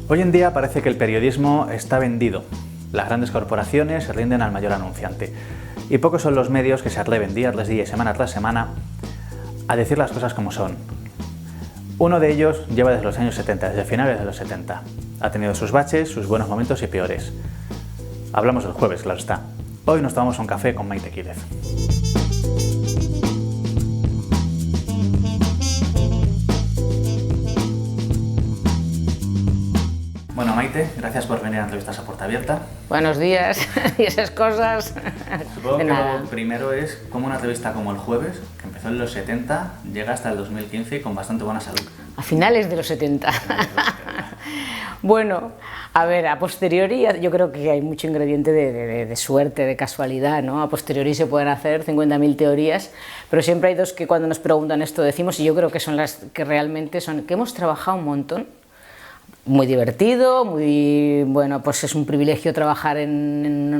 Hoy en día parece que el periodismo está vendido. Las grandes corporaciones se rinden al mayor anunciante. Y pocos son los medios que se atreven día tras día y semana tras semana a decir las cosas como son. Uno de ellos lleva desde los años 70, desde finales de los 70. Ha tenido sus baches, sus buenos momentos y peores. Hablamos del Jueves, claro está. Hoy nos tomamos un café con Maite Quílez. Bueno, Maite, gracias por venir a Entrevistas a Puerta Abierta. Buenos días y esas cosas. Supongo que lo primero es cómo una revista como El Jueves, que empezó en los 70, llega hasta el 2015 y con bastante buena salud. A finales de los 70. Bueno, a ver, a posteriori yo creo que hay mucho ingrediente de suerte, de casualidad, ¿no? A posteriori se pueden hacer 50.000 teorías, pero siempre hay dos que cuando nos preguntan esto decimos, y yo creo que son las que realmente son, que hemos trabajado un montón. Muy divertido, muy bueno, pues es un privilegio trabajar en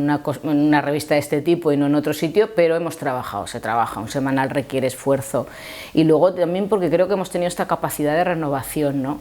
una revista de este tipo y no en otro sitio, pero hemos trabajado, se trabaja, un semanal requiere esfuerzo y luego también porque creo que hemos tenido esta capacidad de renovación, ¿no?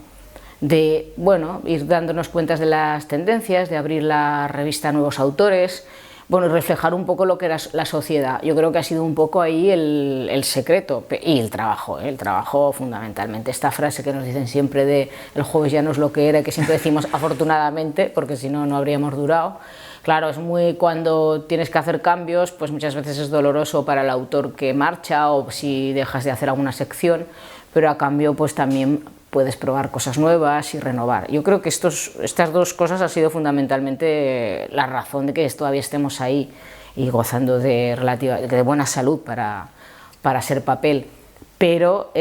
De, bueno, ir dándonos cuentas de las tendencias, de abrir la revista a nuevos autores, bueno, reflejar un poco lo que era la sociedad. Yo creo que ha sido un poco ahí el secreto y el trabajo fundamentalmente. Esta frase que nos dicen siempre de el jueves ya no es lo que era, que siempre decimos afortunadamente, porque si no, no habríamos durado. Claro, es muy cuando tienes que hacer cambios, pues muchas veces es doloroso para el autor que marcha o si dejas de hacer alguna sección, pero a cambio pues también puedes probar cosas nuevas y renovar. Yo creo que estas dos cosas han sido fundamentalmente la razón de que todavía estemos ahí y gozando de buena salud para ser papel. Pero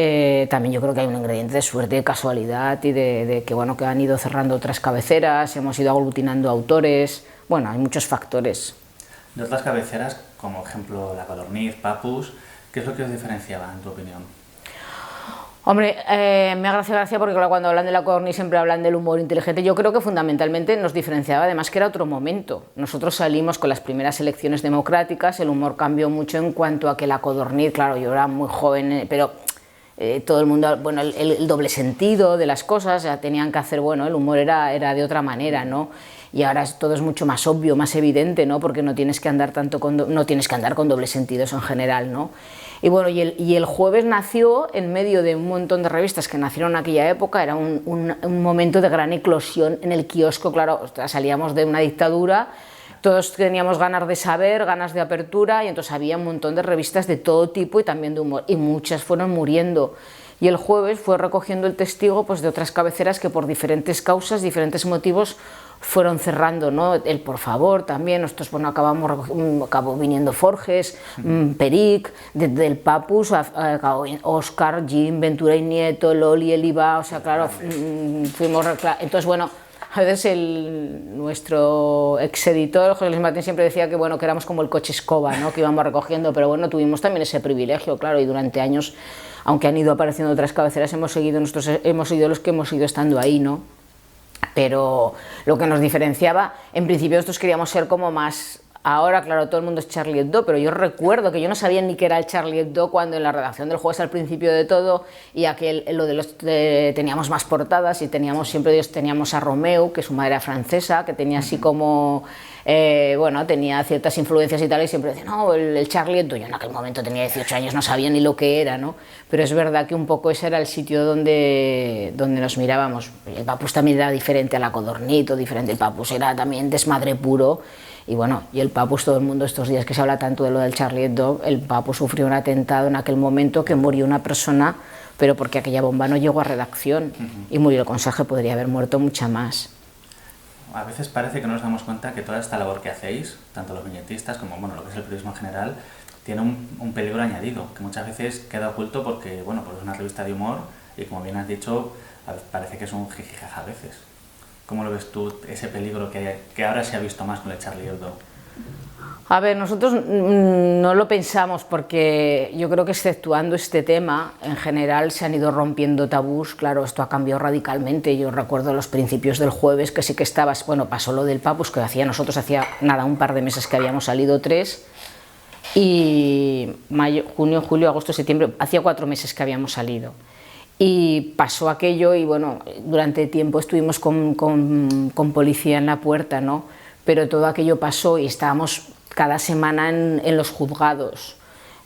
también yo creo que hay un ingrediente de suerte, de casualidad y de que, bueno, que han ido cerrando otras cabeceras, hemos ido aglutinando autores, bueno, hay muchos factores. De otras cabeceras, como ejemplo La Codorniz, Papus, ¿qué es lo que os diferenciaba en tu opinión? Hombre, me hace gracia porque cuando hablan de La Codorniz siempre hablan del humor inteligente. Yo creo que fundamentalmente nos diferenciaba además que era otro momento. Nosotros salimos con las primeras elecciones democráticas, el humor cambió mucho en cuanto a que La Codorniz, claro, yo era muy joven, pero todo el mundo, bueno, el doble sentido de las cosas, ya tenían que hacer, bueno, el humor era de otra manera, ¿no? Y ahora todo es mucho más obvio, más evidente, ¿no? Porque no tienes que andar con dobles sentidos en general, ¿no? Y bueno, y el Jueves nació en medio de un montón de revistas que nacieron en aquella época, era un momento de gran eclosión en el kiosco, claro, salíamos de una dictadura, todos teníamos ganas de saber, ganas de apertura, y entonces había un montón de revistas de todo tipo y también de humor, y muchas fueron muriendo. Y el Jueves fue recogiendo el testigo pues, de otras cabeceras que por diferentes causas, diferentes motivos, fueron cerrando, ¿no? El Por Favor también, nosotros bueno, acabó viniendo Forges, Peric, del Papus, acabó Oscar, Jim, Ventura y Nieto, Loli, Eliva, o sea, claro, fuimos... Entonces, bueno, a veces nuestro exeditor, José Luis Martín, siempre decía que, bueno, que éramos como el coche escoba, ¿no? Que íbamos recogiendo, pero bueno, tuvimos también ese privilegio, claro, y durante años, aunque han ido apareciendo otras cabeceras, hemos sido los que hemos ido estando ahí, ¿no? Pero lo que nos diferenciaba, en principio nosotros queríamos ser como más, ahora claro todo el mundo es Charlie Hebdo, pero yo recuerdo que yo no sabía ni qué era el Charlie Hebdo cuando en la redacción del Jueves al principio de todo y teníamos más portadas y teníamos a Romeu, que su madre era francesa, que tenía así como, bueno, tenía ciertas influencias y tal, y siempre decía, no, el Charlie Hebdo, yo en aquel momento tenía 18 años, no sabía ni lo que era, ¿no? Pero es verdad que un poco ese era el sitio donde nos mirábamos. El Papus también era diferente a La Codorniz, diferente, el Papus era también desmadre puro, y bueno, y el Papus, todo el mundo estos días que se habla tanto de lo del Charlie Hebdo, el Papus sufrió un atentado en aquel momento que murió una persona, pero porque aquella bomba no llegó a redacción, y murió el conserje, podría haber muerto mucha más. A veces parece que no nos damos cuenta que toda esta labor que hacéis, tanto los viñetistas como bueno, lo que es el periodismo en general, tiene un peligro añadido, que muchas veces queda oculto porque, bueno, pues es una revista de humor y como bien has dicho, parece que es un jijijaja a veces. ¿Cómo lo ves tú, ese peligro que ahora se ha visto más con el Charlie Hebdo? A ver, nosotros no lo pensamos porque yo creo que exceptuando este tema, en general se han ido rompiendo tabús, claro, esto ha cambiado radicalmente. Yo recuerdo los principios del Jueves que sí que estabas, bueno, pasó lo del Papus, que nosotros hacía nada, un par de meses que habíamos salido 3, y mayo, junio, julio, agosto, septiembre, hacía 4 meses que habíamos salido. Y pasó aquello y bueno, durante tiempo estuvimos con policía en la puerta, ¿no? Pero todo aquello pasó y estábamos cada semana en los juzgados,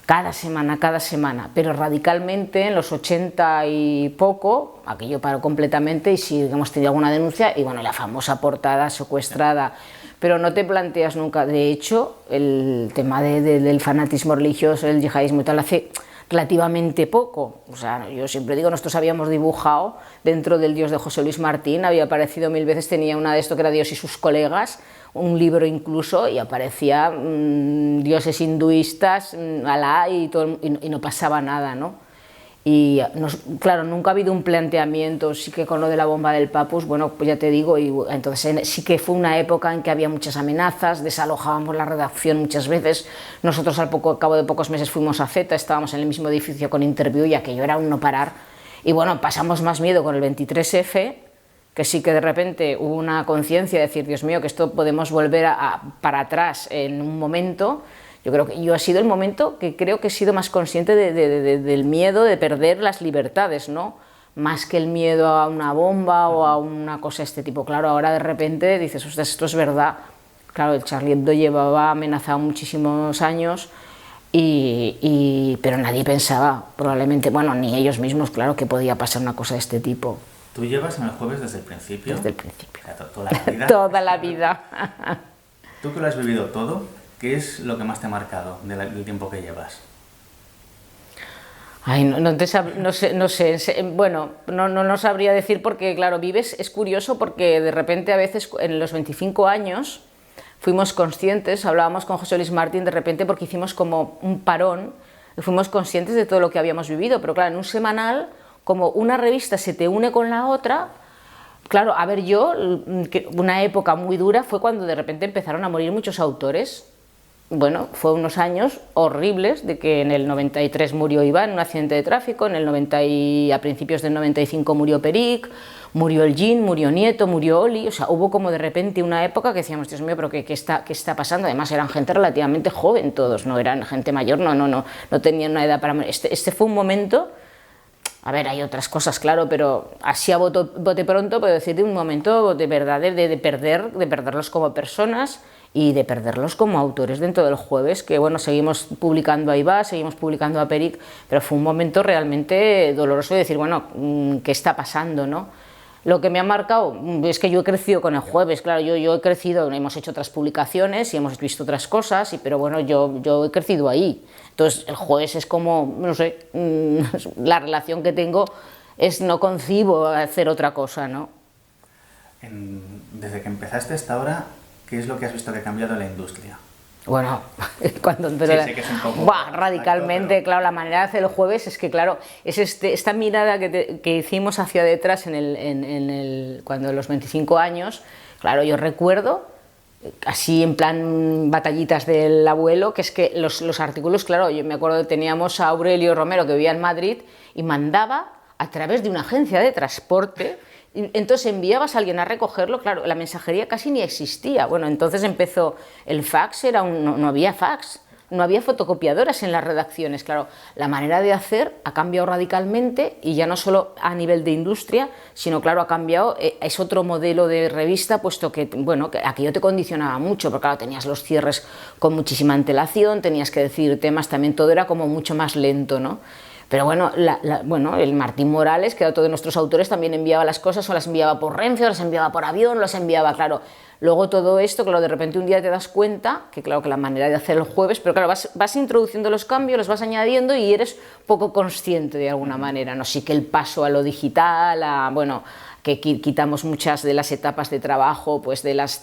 cada semana, pero radicalmente en los 80 y poco, aquello paró completamente y sí hemos tenido alguna denuncia y bueno, la famosa portada secuestrada, pero no te planteas nunca, de hecho, el tema del fanatismo religioso, el yihadismo y tal, hace relativamente poco, o sea, yo siempre digo, nosotros habíamos dibujado dentro del Dios de José Luis Martín, había aparecido 1000 veces, tenía una de esto que era Dios y sus colegas, un libro incluso, y aparecía dioses hinduistas, Alá y no pasaba nada, ¿no? Y claro, nunca ha habido un planteamiento, sí que con lo de la bomba del Papus, bueno, pues ya te digo, y entonces sí que fue una época en que había muchas amenazas, desalojábamos la redacción muchas veces, nosotros al cabo de pocos meses fuimos a Z, estábamos en el mismo edificio con Interview y aquello era un no parar, y bueno, pasamos más miedo con el 23F, que sí que de repente hubo una conciencia de decir, Dios mío, que esto podemos volver para atrás en un momento. Yo creo que ha sido el momento que creo que he sido más consciente del miedo de perder las libertades, ¿no? Más que el miedo a una bomba o a una cosa de este tipo. Claro, ahora de repente dices, ostras, esto es verdad. Claro, el Charlie Hebdo llevaba amenazado muchísimos años, pero nadie pensaba, probablemente, bueno, ni ellos mismos, claro, que podía pasar una cosa de este tipo. ¿Tú llevas en El Jueves desde el principio? Desde el principio. ¿Toda la vida? Toda la vida. ¿Tú que lo has vivido todo, qué es lo que más te ha marcado del tiempo que llevas? Ay, no sé, bueno, no sabría decir porque, claro, vives, es curioso porque de repente a veces en los 25 años fuimos conscientes, hablábamos con José Luis Martín de repente porque hicimos como un parón y fuimos conscientes de todo lo que habíamos vivido, pero claro, en un semanal, como una revista se te une con la otra, claro, a ver, una época muy dura fue cuando de repente empezaron a morir muchos autores. Bueno, fue unos años horribles, de que en el 93 murió Iván en un accidente de tráfico, en el 90 y a principios del 95 murió Peric, murió El Jin, murió Nieto, murió Oli, o sea, hubo como de repente una época que decíamos, Dios mío, pero ¿qué está pasando? Además eran gente relativamente joven todos, no eran gente mayor, no tenían una edad para morir. Este fue un momento, a ver, hay otras cosas, claro, pero así a bote pronto puedo decir de un momento de verdad de perderlos como personas y de perderlos como autores dentro del Jueves, que bueno, seguimos publicando a Iba, seguimos publicando a Peric, pero fue un momento realmente doloroso de decir, bueno, ¿qué está pasando, no? Lo que me ha marcado es que yo he crecido con el Jueves, claro, yo he crecido, hemos hecho otras publicaciones y hemos visto otras cosas, pero bueno, yo he crecido ahí. Entonces el Jueves es como, no sé, la relación que tengo es no concibo hacer otra cosa, ¿no? Desde que empezaste hasta ahora, ¿qué es lo que has visto que ha cambiado en la industria? Bueno, cuando empezó que es un poco radicalmente, pero claro, la manera de hacer el Jueves es que, claro, es esta mirada que hicimos hacia detrás cuando los 25 años, claro, yo recuerdo, así en plan batallitas del abuelo, que es que los artículos, claro, yo me acuerdo que teníamos a Aurelio Romero que vivía en Madrid y mandaba a través de una agencia de transporte. Entonces enviabas a alguien a recogerlo, claro, la mensajería casi ni existía. Bueno, entonces empezó el fax, no había fax, no había fotocopiadoras en las redacciones. Claro, la manera de hacer ha cambiado radicalmente y ya no solo a nivel de industria, sino claro, ha cambiado, es otro modelo de revista, puesto que, bueno, que aquello te condicionaba mucho, porque claro, tenías los cierres con muchísima antelación, tenías que decir temas, también todo era como mucho más lento, ¿no? Pero bueno, el Martín Morales, que era otro de nuestros autores, también enviaba las cosas, o las enviaba por Renfe, o las enviaba por avión, las enviaba, claro. Luego todo esto, claro, de repente un día te das cuenta que, claro, que la manera de hacer el Jueves, pero claro, vas introduciendo los cambios, los vas añadiendo y eres poco consciente de alguna manera, ¿no? Sí que el paso a lo digital, bueno, que quitamos muchas de las etapas de trabajo, pues de las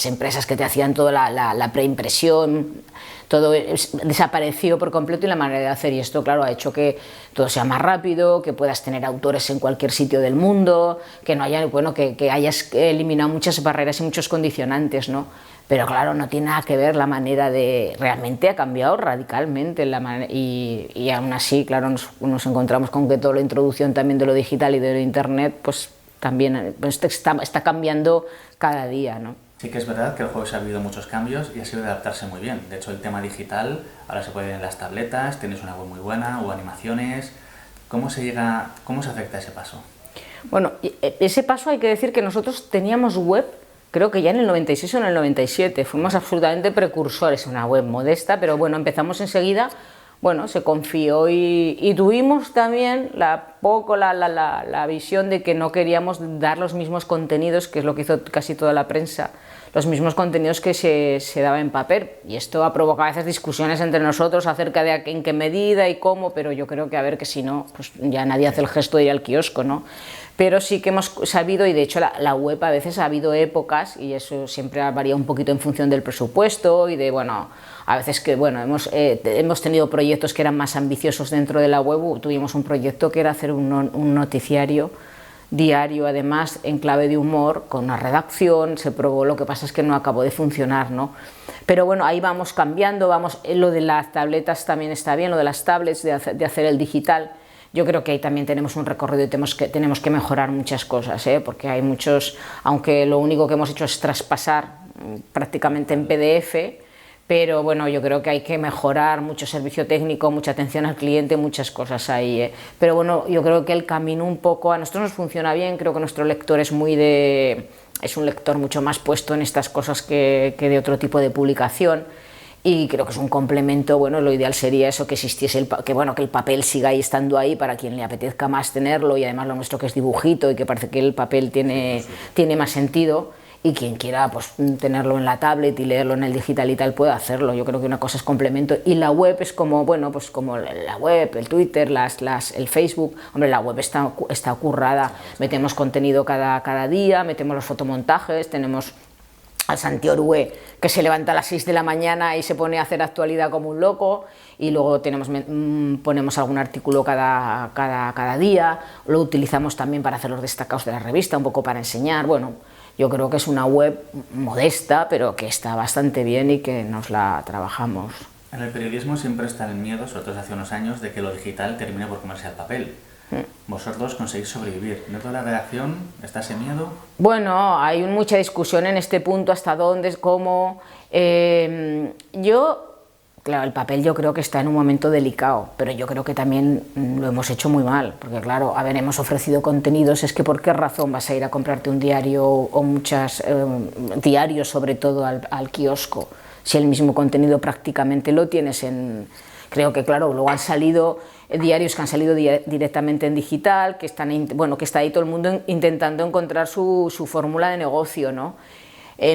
empresas que te hacían toda la preimpresión, todo desapareció por completo y la manera de hacer, y esto claro ha hecho que todo sea más rápido, que puedas tener autores en cualquier sitio del mundo, que no haya, bueno, que hayas eliminado muchas barreras y muchos condicionantes, ¿no? Pero claro, no tiene nada que ver, la manera de... realmente ha cambiado radicalmente y aún así, claro, nos encontramos con que toda la introducción también de lo digital y de lo internet, pues también está cambiando cada día, ¿no? Sí que es verdad que el Jueves ha habido muchos cambios y ha sido de adaptarse muy bien. De hecho, el tema digital ahora se puede ver en las tabletas, tienes una web muy buena, hubo animaciones. ¿Cómo se afecta ese paso? Bueno, ese paso hay que decir que nosotros teníamos web, creo que ya en el 96 o en el 97, fuimos absolutamente precursores, una web modesta, pero bueno, empezamos enseguida, bueno, se confió y tuvimos también la visión de que no queríamos dar los mismos contenidos, que es lo que hizo casi toda la prensa, los mismos contenidos que se daba en papel, y esto ha provocado a veces discusiones entre nosotros acerca de en qué medida y cómo, pero yo creo que a ver, que si no, pues ya nadie hace el gesto de ir al kiosco, ¿no? Pero sí que hemos sabido, y de hecho la web a veces ha habido épocas, y eso siempre ha variado un poquito en función del presupuesto y de, bueno, a veces que, bueno, hemos tenido proyectos que eran más ambiciosos dentro de la web. Tuvimos un proyecto que era hacer un noticiario diario, además en clave de humor, con una redacción, se probó, lo que pasa es que no acabó de funcionar, ¿no? Pero bueno, ahí vamos cambiando, lo de las tabletas también está bien, lo de las tablets, de hacer el digital. Yo creo que ahí también tenemos un recorrido y tenemos que mejorar muchas cosas, porque hay muchos, aunque lo único que hemos hecho es traspasar prácticamente en PDF, pero bueno, yo creo que hay que mejorar mucho servicio técnico, mucha atención al cliente, muchas cosas ahí. Pero bueno, yo creo que el camino un poco, a nosotros nos funciona bien, creo que nuestro lector es un lector mucho más puesto en estas cosas que de otro tipo de publicación. Y creo que es un complemento. Bueno, lo ideal sería eso, que existiese que el papel siga ahí estando ahí para quien le apetezca más tenerlo, y además lo nuestro que es dibujito y que parece que el papel tiene más sentido, y quien quiera pues tenerlo en la tablet y leerlo en el digital y tal puede hacerlo. Yo creo que una cosa es complemento, y la web es como, bueno, pues como la web, el Twitter, el Facebook. Hombre, la web está currada, metemos contenido cada día, metemos los fotomontajes, tenemos al Santi Orue, que se levanta a las 6 de la mañana y se pone a hacer actualidad como un loco, y luego ponemos algún artículo cada día, lo utilizamos también para hacer los destacados de la revista, un poco para enseñar. Bueno, yo creo que es una web modesta, pero que está bastante bien y que nos la trabajamos. En el periodismo siempre está el miedo, sobre todo hace unos años, de que lo digital termine por comerse al papel. Vosotros conseguís sobrevivir. ¿Dentro de la redacción está ese miedo? Bueno, hay mucha discusión en este punto, hasta dónde, cómo. Claro, el papel yo creo que está en un momento delicado, pero yo creo que también lo hemos hecho muy mal, porque claro, hemos ofrecido contenidos, es que ¿por qué razón vas a ir a comprarte un diario o muchos diarios, sobre todo al kiosco, si el mismo contenido prácticamente lo tienes en... Creo que claro, luego han salido diarios que han salido directamente en digital, que está ahí todo el mundo intentando encontrar su fórmula de negocio, ¿no?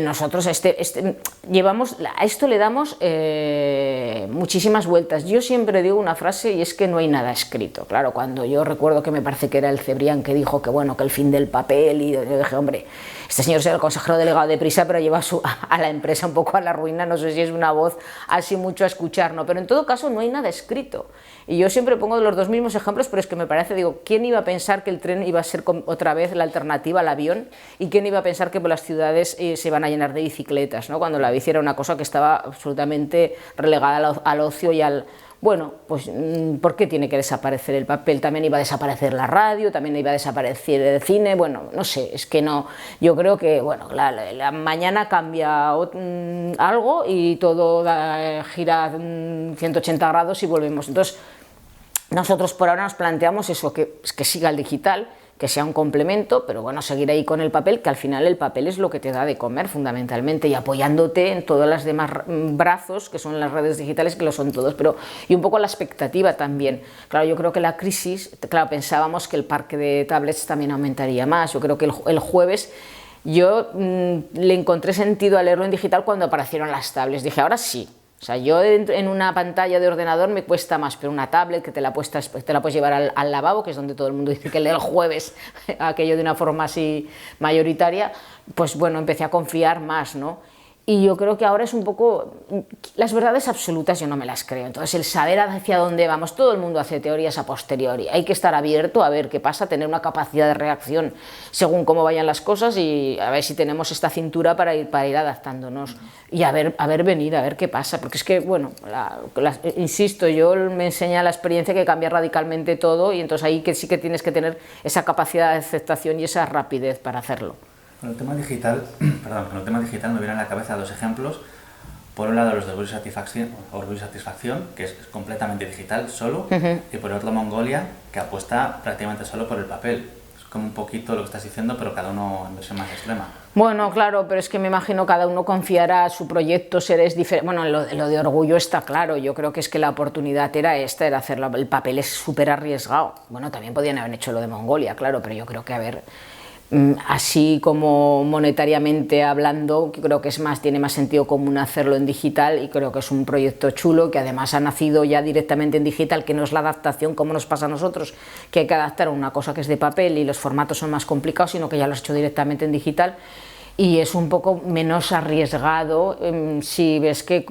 Nosotros a esto le damos muchísimas vueltas. Yo siempre digo una frase, y es que no hay nada escrito. Claro, cuando yo recuerdo que me parece que era el Cebrián que dijo que bueno, que el fin del papel, y yo dije, hombre, este señor será el consejero delegado de Prisa, pero lleva a la empresa un poco a la ruina. No sé si es una voz así mucho a escuchar, ¿no? Pero en todo caso no hay nada escrito. Y yo siempre pongo los dos mismos ejemplos, pero es que me parece, digo, ¿quién iba a pensar que el tren iba a ser otra vez la alternativa al avión? ¿Y quién iba a pensar que por las ciudades se van a llenar de bicicletas, ¿no? Cuando la bici era una cosa que estaba absolutamente relegada al ocio y al... Bueno, pues ¿por qué tiene que desaparecer el papel? También iba a desaparecer la radio, también iba a desaparecer el cine. Bueno, no sé, es que no. Yo creo que, bueno, la mañana cambia algo y todo gira 180 grados y volvemos. Entonces, nosotros por ahora nos planteamos eso, que siga el digital, que sea un complemento, pero bueno, seguir ahí con el papel, que al final el papel es lo que te da de comer fundamentalmente, y apoyándote en todas las demás brazos que son las redes digitales, que lo son todos, y un poco la expectativa también. Claro, yo creo que la crisis, claro, pensábamos que el parque de tablets también aumentaría más. Yo creo que el jueves yo le encontré sentido a leerlo en digital cuando aparecieron las tablets. Dije, ahora sí. O sea, yo en una pantalla de ordenador me cuesta más, pero una tablet que te la puedes llevar al lavabo, que es donde todo el mundo dice que lee el jueves, aquello de una forma así mayoritaria, pues bueno, empecé a confiar más, ¿no? Y yo creo que ahora es un poco... Las verdades absolutas yo no me las creo. Entonces, el saber hacia dónde vamos, todo el mundo hace teorías a posteriori. Hay que estar abierto a ver qué pasa, tener una capacidad de reacción según cómo vayan las cosas, y a ver si tenemos esta cintura para ir adaptándonos. Y a ver venir, a ver qué pasa. Porque es que, bueno, insisto, yo me enseña la experiencia que cambia radicalmente todo, y entonces ahí que sí que tienes que tener esa capacidad de aceptación y esa rapidez para hacerlo. Con el tema digital, me vienen a la cabeza dos ejemplos. Por un lado los de Orgullo y Satisfacción, que es completamente digital, solo, y por otro Mongolia, que apuesta prácticamente solo por el papel. Es como un poquito lo que estás diciendo, pero cada uno en versión más extrema. Bueno, claro, pero es que me imagino cada uno confiará, su proyecto seres diferente. Bueno, lo de Orgullo está claro, yo creo que es que la oportunidad era esta, era hacerlo, el papel es súper arriesgado. Bueno, también podían haber hecho lo de Mongolia, claro, pero yo creo que, a ver, así como monetariamente hablando, creo que tiene más sentido común hacerlo en digital, y creo que es un proyecto chulo que además ha nacido ya directamente en digital, que no es la adaptación como nos pasa a nosotros, que hay que adaptar a una cosa que es de papel y los formatos son más complicados, sino que ya lo has hecho directamente en digital. Y es un poco menos arriesgado si ves que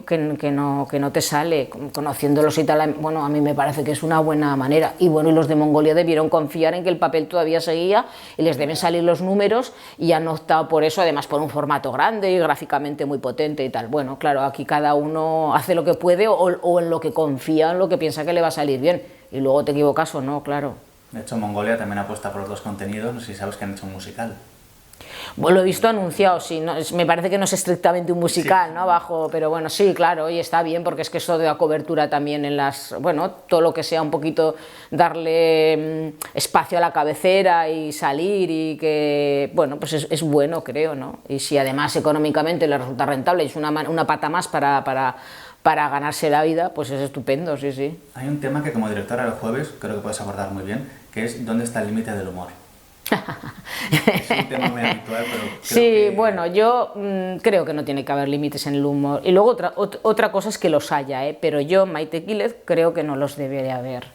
no te sale, conociéndolos y tal. Bueno, a mí me parece que es una buena manera. Y bueno, y los de Mongolia debieron confiar en que el papel todavía seguía y les deben salir los números, y han optado por eso, además por un formato grande y gráficamente muy potente y tal. Bueno, claro, aquí cada uno hace lo que puede o en lo que confía, en lo que piensa que le va a salir bien, y luego te equivocas o no, claro. De hecho, Mongolia también apuesta por otros contenidos, no sé si sabes que han hecho un musical. Bueno, lo he visto anunciado, sí, no, me parece que no es estrictamente un musical, sí, ¿no? Bajo, pero bueno, sí, claro, y está bien, porque es que eso da cobertura también en bueno, todo lo que sea un poquito darle espacio a la cabecera y salir, y que, bueno, pues es bueno, creo, ¿no? Y si además económicamente le resulta rentable y es una pata más para ganarse la vida, pues es estupendo, sí, sí. Hay un tema que como directora del Jueves creo que puedes abordar muy bien, que es ¿dónde está el límite del humor? Es un tema muy habitual, pero creo sí, bueno, yo creo que no tiene que haber límites en el humor. Y luego otra cosa es que los haya, pero yo, Maite Quílez, creo que no los debe de haber.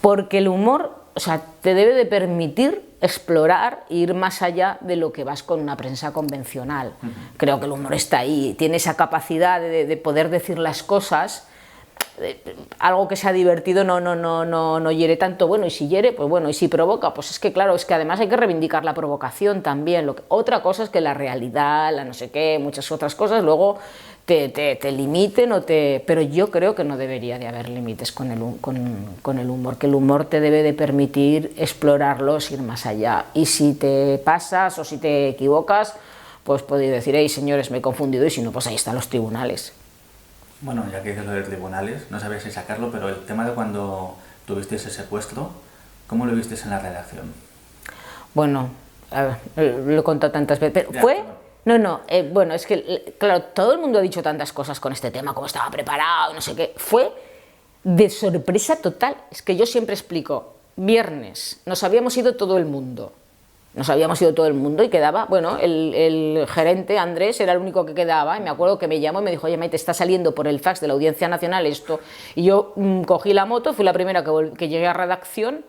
Porque el humor, o sea, te debe de permitir explorar e ir más allá de lo que vas con una prensa convencional. Creo que el humor está ahí, tiene esa capacidad de poder decir las cosas. Algo que sea divertido no hiere tanto. Bueno, y si hiere, pues bueno, y si provoca, pues es que claro, es que además hay que reivindicar la provocación también. Otra cosa es que la realidad, la no sé qué, muchas otras cosas luego te limiten pero yo creo que no debería de haber límites con el humor, que el humor te debe de permitir explorarlos, ir más allá, y si te pasas o si te equivocas, pues podéis decir, hey señores, me he confundido, y si no, pues ahí están los tribunales. Bueno, ya que dices lo de tribunales, no sabía si sacarlo, pero el tema de cuando tuviste ese secuestro, ¿cómo lo viste en la redacción? Bueno, a ver, lo he contado tantas veces, pero ¿fue? Bueno, es que, claro, todo el mundo ha dicho tantas cosas con este tema, cómo estaba preparado, no sé qué, fue de sorpresa total. Es que yo siempre explico, viernes, nos habíamos ido todo el mundo. Y quedaba, bueno, el gerente, Andrés, era el único que quedaba, y me acuerdo que me llamó y me dijo, oye, Maite, está saliendo por el fax de la Audiencia Nacional esto, y yo cogí la moto, fui la primera que llegué a redacción,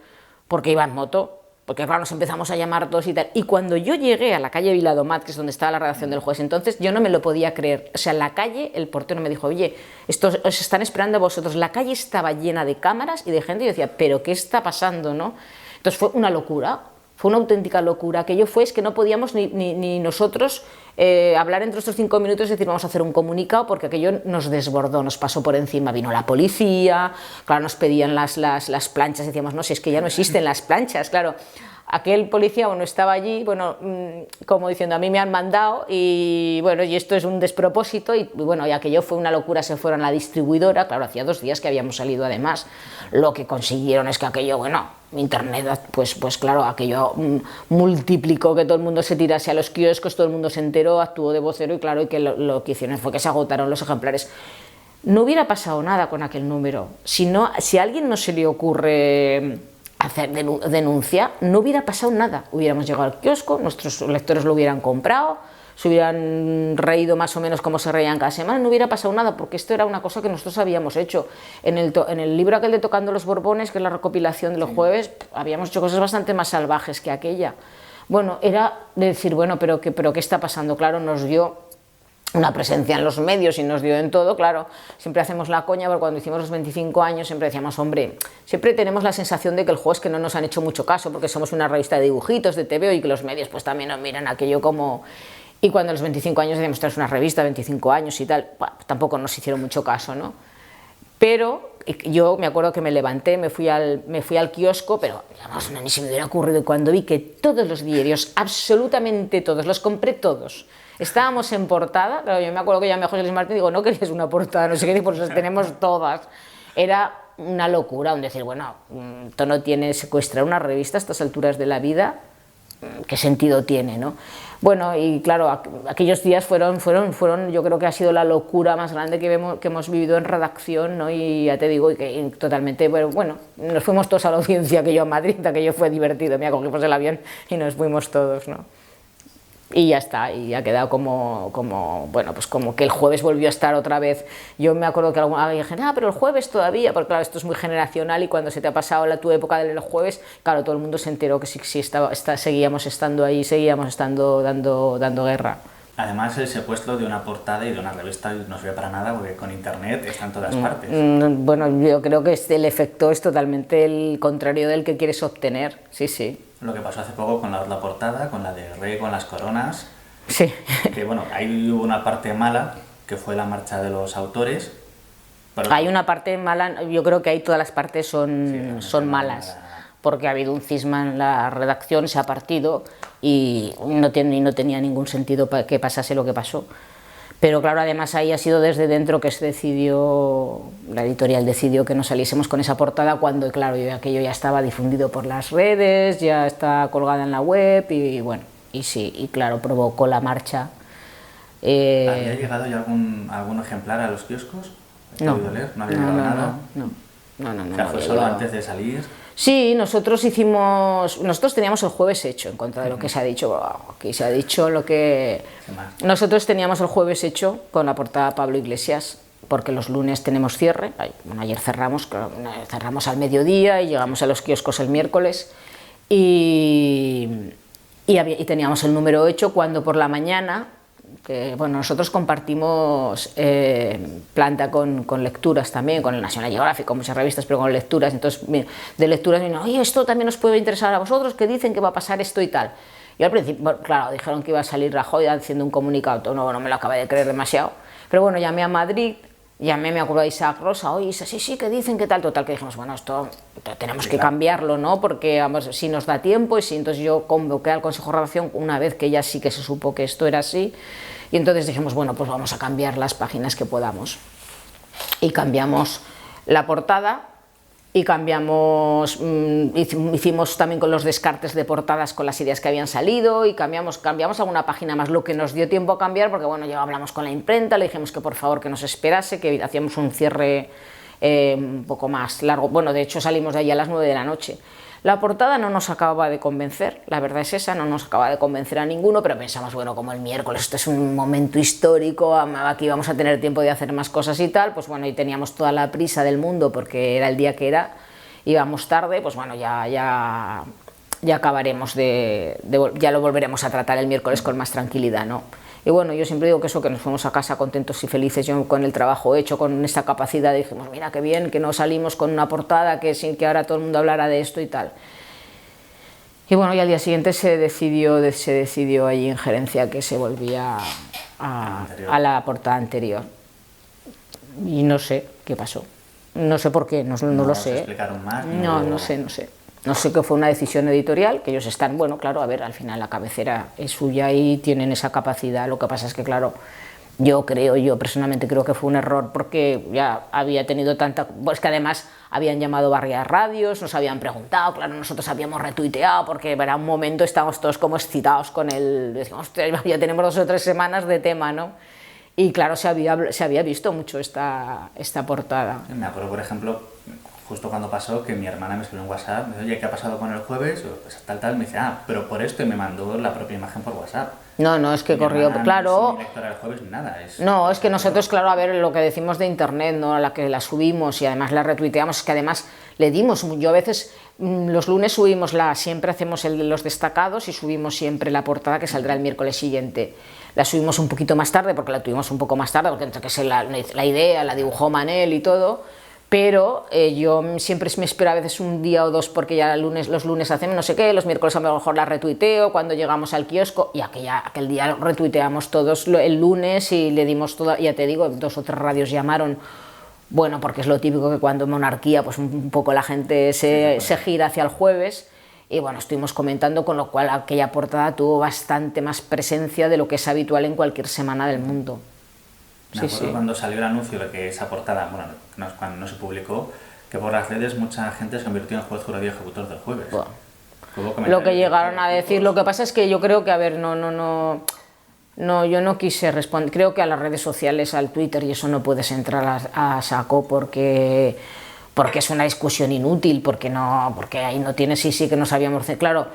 porque iba en moto, porque claro, nos empezamos a llamar todos y tal, y cuando yo llegué a la calle Viladomat, que es donde estaba la redacción del Jueves, entonces yo no me lo podía creer, o sea, en la calle el portero me dijo, oye, estos os están esperando a vosotros, la calle estaba llena de cámaras y de gente, y yo decía, pero ¿qué está pasando, no? Entonces fue una locura. Fue una auténtica locura. Aquello es que no podíamos ni nosotros hablar entre estos 5 minutos y decir vamos a hacer un comunicado, porque aquello nos desbordó, nos pasó por encima. Vino la policía, claro, nos pedían las planchas, decíamos, no, si es que ya no existen las planchas, claro. Aquel policía, bueno, estaba allí, bueno, como diciendo, a mí me han mandado, y bueno, y esto es un despropósito, y bueno, y aquello fue una locura, se fueron a la distribuidora, claro, hacía 2 días que habíamos salido además, lo que consiguieron es que aquello, bueno, internet, pues claro, aquello multiplicó que todo el mundo se tirase a los kioscos, todo el mundo se enteró, actuó de vocero, y claro, y que lo que hicieron fue que se agotaron los ejemplares. No hubiera pasado nada con aquel número, si a alguien no se le ocurre hacer denuncia, no hubiera pasado nada. Hubiéramos llegado al kiosco, nuestros lectores lo hubieran comprado, se hubieran reído más o menos como se reían cada semana, no hubiera pasado nada, porque esto era una cosa que nosotros habíamos hecho. En el libro aquel de Tocando los Borbones, que es la recopilación de los jueves, habíamos hecho cosas bastante más salvajes que aquella. Bueno, era de decir, bueno, pero ¿qué está pasando? Claro, nos dio una presencia en los medios y nos dio en todo, claro, siempre hacemos la coña, porque cuando hicimos los 25 años siempre decíamos, hombre, siempre tenemos la sensación de que el juego es que no nos han hecho mucho caso, porque somos una revista de dibujitos, de TVO, y que los medios pues también nos miran aquello como... Y cuando a los 25 años decíamos, esto es una revista, 25 años y tal, tampoco nos hicieron mucho caso, ¿no? Pero yo me acuerdo que me levanté, me fui al kiosco, pero además ni se me hubiera ocurrido. Cuando vi que todos los diarios, absolutamente todos, los compré todos, estábamos en portada. Claro, yo me acuerdo que llamé a José Luis Martín y digo, no querías una portada, no sé qué, pues las tenemos todas. Era una locura, un decir, bueno, esto no tiene secuestrar una revista a estas alturas de la vida, ¿qué sentido tiene, no? Bueno, y claro, aquellos días fueron, yo creo que ha sido la locura más grande que hemos vivido en redacción, ¿no? Y ya te digo, y totalmente, bueno, nos fuimos todos a la audiencia, aquello a Madrid, aquello fue divertido, mira, cogimos el avión y nos fuimos todos, ¿no? Y ya está, y ha quedado bueno, pues como que el jueves volvió a estar otra vez. Yo me acuerdo que alguna vez dije, pero el jueves todavía, porque claro, esto es muy generacional y cuando se te ha pasado tu época del jueves, claro, todo el mundo se enteró que sí seguíamos estando ahí, seguíamos estando dando guerra. Además, el secuestro de una portada y de una revista no sirve para nada porque con internet está en todas partes. Bueno, yo creo que el efecto es totalmente el contrario del que quieres obtener, sí. Lo que pasó hace poco con la otra portada, con la de Rey, con las coronas. Sí. Que bueno, ahí hubo una parte mala, que fue la marcha de los autores. Pero hay una parte mala, yo creo que ahí todas las partes son malas. Porque ha habido un cisma en la redacción, se ha partido y no tenía ningún sentido que pasase lo que pasó. Pero claro, además ahí ha sido desde dentro que se decidió, la editorial decidió que no saliésemos con esa portada cuando, claro, aquello ya estaba difundido por las redes, ya está colgada en la web y bueno, y sí, y claro, provocó la marcha. ¿Había llegado ya algún ejemplar a los kioscos? No. ¿Podido leer? ¿No había llegado nada? No. O sea, fue solo antes de salir. Sí, nosotros teníamos el jueves hecho, en contra de lo que se ha dicho, aquí se ha dicho lo que... Nosotros teníamos el jueves hecho con la portada de Pablo Iglesias, porque los lunes tenemos cierre, bueno, ayer cerramos al mediodía y llegamos a los kioscos el miércoles y teníamos el número hecho cuando por la mañana, que bueno, nosotros compartimos planta con lecturas también, con el National Geographic, con muchas revistas, pero con lecturas, entonces de lecturas me oye, esto también os puede interesar a vosotros, que dicen que va a pasar esto y tal. Y al principio, bueno, claro, dijeron que iba a salir Rajoy haciendo un comunicado, no me lo acabé de creer demasiado, pero bueno, llamé a Madrid, me acuerdo de Isaac Rosa, oye, sí, que dicen que tal, total, que dijimos, bueno, esto tenemos que cambiarlo, ¿no? Porque vamos, si nos da tiempo, y si entonces yo convoqué al Consejo de Redacción una vez que ya sí que se supo que esto era así, y entonces dijimos, bueno, pues vamos a cambiar las páginas que podamos. Y cambiamos la portada, y hicimos también con los descartes de portadas con las ideas que habían salido, y cambiamos alguna página más, lo que nos dio tiempo a cambiar, porque bueno, ya hablamos con la imprenta, le dijimos que por favor que nos esperase, que hacíamos un cierre un poco más largo, bueno, de hecho salimos de ahí a las 9 de la noche. La portada no nos acababa de convencer, la verdad es esa, no nos acaba de convencer a ninguno, pero pensamos, bueno, como el miércoles, esto es un momento histórico, aquí vamos a tener tiempo de hacer más cosas y tal, pues bueno, y teníamos toda la prisa del mundo porque era el día que era, íbamos tarde, pues bueno, ya acabaremos ya lo volveremos a tratar el miércoles con más tranquilidad, ¿no? Y bueno, yo siempre digo que eso, que nos fuimos a casa contentos y felices, yo con el trabajo hecho, con esta capacidad, dijimos, mira qué bien, que no salimos con una portada, que sin que ahora todo el mundo hablara de esto y tal. Y bueno, y al día siguiente se decidió allí en gerencia que se volvía a la portada anterior. Y no sé qué pasó. No sé por qué, no lo sé. ¿Se explicaron más? No sé. No sé qué fue una decisión editorial, que ellos están, bueno, claro, a ver, al final la cabecera es suya y tienen esa capacidad, lo que pasa es que, claro, yo personalmente creo que fue un error porque ya había tenido pues que además habían llamado varias radios, nos habían preguntado, claro, nosotros habíamos retuiteado porque era un momento, estábamos todos como excitados con decíamos, ya tenemos 2 o 3 semanas de tema, ¿no? Y claro, se había visto mucho esta portada. Me acuerdo, por ejemplo, justo cuando pasó, que mi hermana me escribió en WhatsApp, me dijo, oye, ¿qué ha pasado con el jueves? Pues tal, me dice, pero por esto, y me mandó la propia imagen por WhatsApp. No, es que corrió, claro. No es lectora del jueves ni nada. No, es que nosotros, claro, a ver, lo que decimos de internet, ¿no? A la que la subimos y además la retuiteamos, es que además le dimos, yo a veces los lunes subimos siempre hacemos los destacados y subimos siempre la portada que saldrá el miércoles siguiente. La subimos un poquito más tarde, porque la tuvimos un poco más tarde, porque entre que la idea la dibujó Manel y todo, pero yo siempre me espero a veces un día o dos porque ya los lunes hacemos no sé qué, los miércoles a lo mejor la retuiteo cuando llegamos al kiosco y aquel día retuiteamos todos el lunes y le dimos toda, ya te digo, 2 o 3 radios llamaron Bueno, porque es lo típico que cuando monarquía, pues un poco la gente se gira hacia el jueves. Y bueno, estuvimos comentando, con lo cual aquella portada tuvo bastante más presencia de lo que es habitual en cualquier semana del mundo. Me acuerdo cuando salió el anuncio de que esa portada, bueno, cuando no se publicó, que por las redes mucha gente se convirtió en juez, jurado y ejecutor del jueves. Bueno, lo que llegaron a decir, lo que pasa es que yo creo que, a ver, yo no quise responder, creo que a las redes sociales, al Twitter y eso no puedes entrar a saco porque es una discusión inútil, porque ahí no tienes, sí que no sabíamos, claro,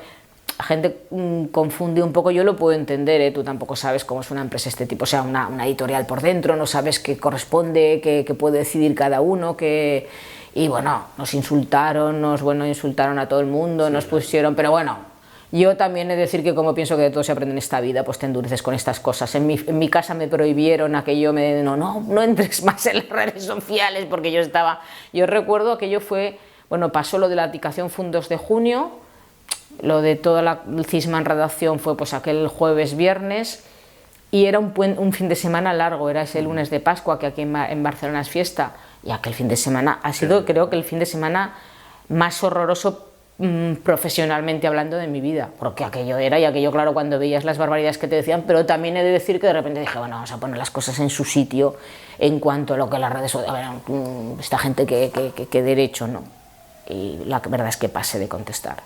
la gente confunde un poco, yo lo puedo entender, tú tampoco sabes cómo es una empresa este tipo, o sea, una editorial por dentro, no sabes qué corresponde, qué puede decidir cada uno, y bueno, nos insultaron, insultaron a todo el mundo, sí, nos pusieron, pero bueno, yo también he de decir que como pienso que de todo se aprende en esta vida, pues te endureces con estas cosas. En mi casa me prohibieron aquello, no entres más en las redes sociales, porque yo recuerdo aquello fue, bueno, pasó lo de la abdicación fue un 2 de junio, lo de toda el cisma en redacción fue pues aquel jueves, viernes, y era un fin de semana largo, era ese lunes de Pascua, que aquí en Barcelona es fiesta, y aquel fin de semana ha sido, creo que el fin de semana más horroroso profesionalmente hablando de mi vida, porque aquello era, y aquello, claro, cuando veías las barbaridades que te decían, pero también he de decir que de repente dije, bueno, vamos a poner las cosas en su sitio en cuanto a lo que las redes sociales, esta gente que derecho, ¿no? Y la verdad es que pasé de contestar.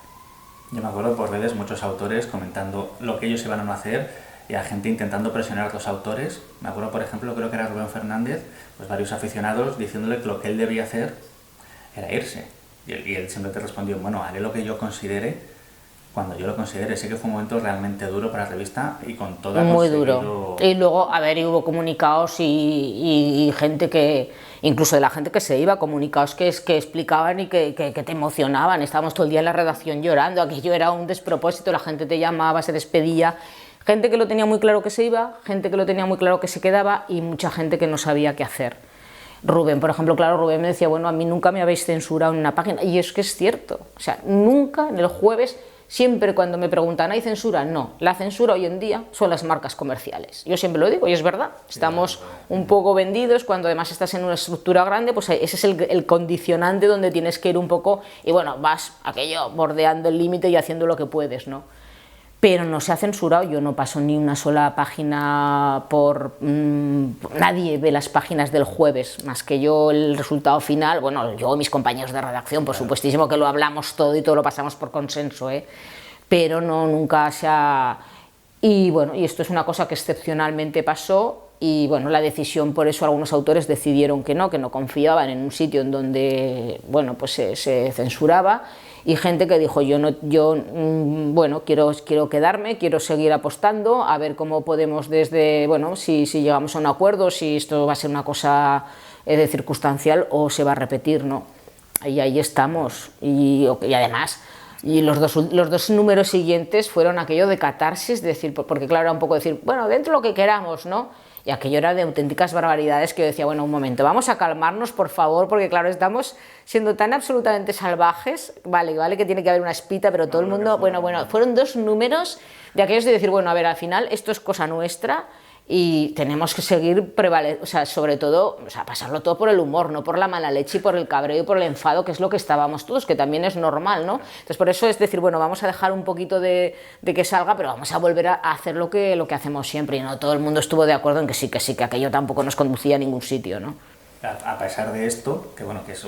Yo me acuerdo por redes muchos autores comentando lo que ellos iban a no hacer y a gente intentando presionar a los autores. Me acuerdo, por ejemplo, creo que era Rubén Fernández, pues varios aficionados diciéndole que lo que él debía hacer era irse. Y él siempre te respondió, bueno, haré lo que yo considere cuando yo lo considere. Sé que fue un momento realmente duro para la revista y con toda muy duro. Y luego, a ver, hubo comunicados y gente que, incluso de la gente que se iba, comunicados que explicaban y que te emocionaban. Estábamos todo el día en la redacción llorando, aquello era un despropósito, la gente te llamaba, se despedía. Gente que lo tenía muy claro que se iba, gente que lo tenía muy claro que se quedaba y mucha gente que no sabía qué hacer. Rubén, por ejemplo, claro, Rubén me decía, bueno, a mí nunca me habéis censurado en una página, y es que es cierto, o sea, nunca en el jueves, siempre cuando me preguntan, ¿hay censura? No, la censura hoy en día son las marcas comerciales, yo siempre lo digo y es verdad, estamos un poco vendidos, cuando además estás en una estructura grande, pues ese es el condicionante donde tienes que ir un poco, y bueno, vas aquello bordeando el límite y haciendo lo que puedes, ¿no? Pero no se ha censurado, yo no paso ni una sola página nadie ve las páginas del jueves, más que yo el resultado final, bueno, yo y mis compañeros de redacción, por supuestísimo que lo hablamos todo y todo lo pasamos por consenso, pero no, nunca se ha... Y bueno, y esto es una cosa que excepcionalmente pasó, y bueno, la decisión, por eso algunos autores decidieron que no confiaban en un sitio en donde, bueno, pues se censuraba, y gente que dijo, bueno, quiero quedarme, quiero seguir apostando, a ver cómo podemos bueno, si llegamos a un acuerdo, si esto va a ser una cosa de circunstancial o se va a repetir, ¿no? Y ahí estamos, y además... Y los dos números siguientes fueron aquello de catarsis, decir, porque claro, era un poco decir, bueno, dentro de lo que queramos, ¿no? Y aquello era de auténticas barbaridades que yo decía, bueno, un momento, vamos a calmarnos, por favor, porque claro, estamos siendo tan absolutamente salvajes, vale, que tiene que haber una espita, pero todo el mundo, bueno, fueron dos números de aquellos de decir, bueno, a ver, al final esto es cosa nuestra, y tenemos que seguir o sea, sobre todo, o sea, pasarlo todo por el humor, no por la mala leche y por el cabreo y por el enfado, que es lo que estábamos todos, que también es normal, ¿no? Entonces, por eso es decir, bueno, vamos a dejar un poquito de que salga, pero vamos a volver a hacer lo que hacemos siempre, y no todo el mundo estuvo de acuerdo en que sí, que aquello tampoco nos conducía a ningún sitio, ¿no? A pesar de esto, que bueno, que es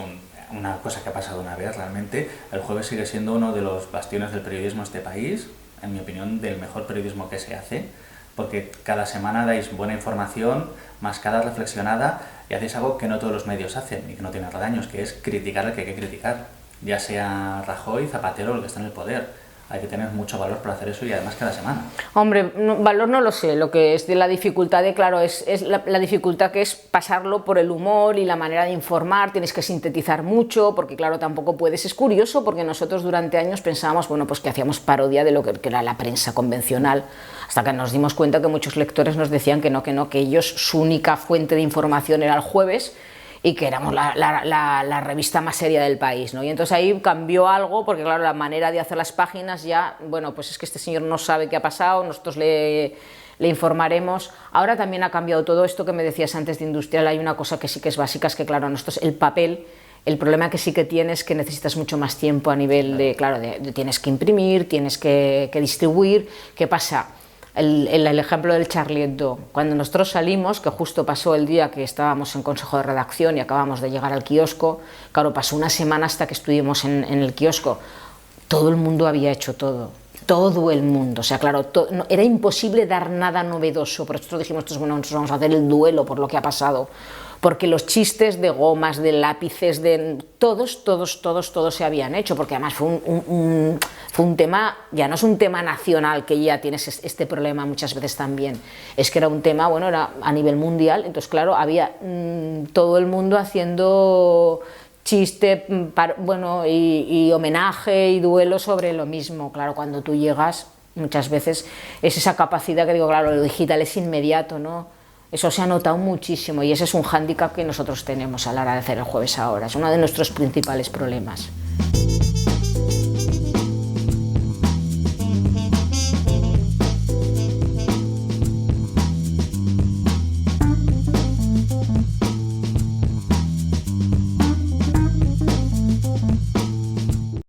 una cosa que ha pasado una vez realmente, el jueves sigue siendo uno de los bastiones del periodismo de este país, en mi opinión, del mejor periodismo que se hace, porque cada semana dais buena información, mascada, reflexionada, y hacéis algo que no todos los medios hacen y que no tiene redaños, que es criticar al que hay que criticar, ya sea Rajoy, Zapatero o el que está en el poder. Hay que tener mucho valor para hacer eso, y además cada semana. Hombre, valor no lo sé, lo que es de la dificultad claro, es la dificultad que es pasarlo por el humor y la manera de informar, tienes que sintetizar mucho, porque claro, tampoco puedes, es curioso, porque nosotros durante años pensábamos, bueno, pues que hacíamos parodia de lo que era la prensa convencional, hasta que nos dimos cuenta que muchos lectores nos decían que ellos, su única fuente de información era el jueves, y que éramos la revista más seria del país, ¿no? Y entonces ahí cambió algo, porque claro, la manera de hacer las páginas ya, bueno, pues es que este señor no sabe qué ha pasado, nosotros le informaremos. Ahora también ha cambiado todo esto que me decías antes de industrial. Hay una cosa que sí que es básica, es que claro, nosotros el papel, el problema que sí que tienes es que necesitas mucho más tiempo a nivel de, claro, tienes que imprimir, tienes que distribuir. ¿Qué pasa? El ejemplo del Charlie Hebdo, cuando nosotros salimos, que justo pasó el día que estábamos en consejo de redacción y acabamos de llegar al kiosco, claro, pasó una semana hasta que estuvimos en el kiosco, todo el mundo había hecho todo el mundo, o sea, claro, era imposible dar nada novedoso, por eso dijimos, bueno, nosotros vamos a hacer el duelo por lo que ha pasado, porque los chistes de gomas, de lápices, de todos se habían hecho, porque además fue un tema, ya no es un tema nacional, que ya tienes este problema muchas veces también, es que era un tema, bueno, era a nivel mundial, entonces claro, había todo el mundo haciendo chiste, bueno, y homenaje y duelo sobre lo mismo. Claro, cuando tú llegas, muchas veces es esa capacidad que digo, claro, lo digital es inmediato, ¿no? Eso se ha notado muchísimo y ese es un hándicap que nosotros tenemos a la hora de hacer el Jueves Ahora, es uno de nuestros principales problemas.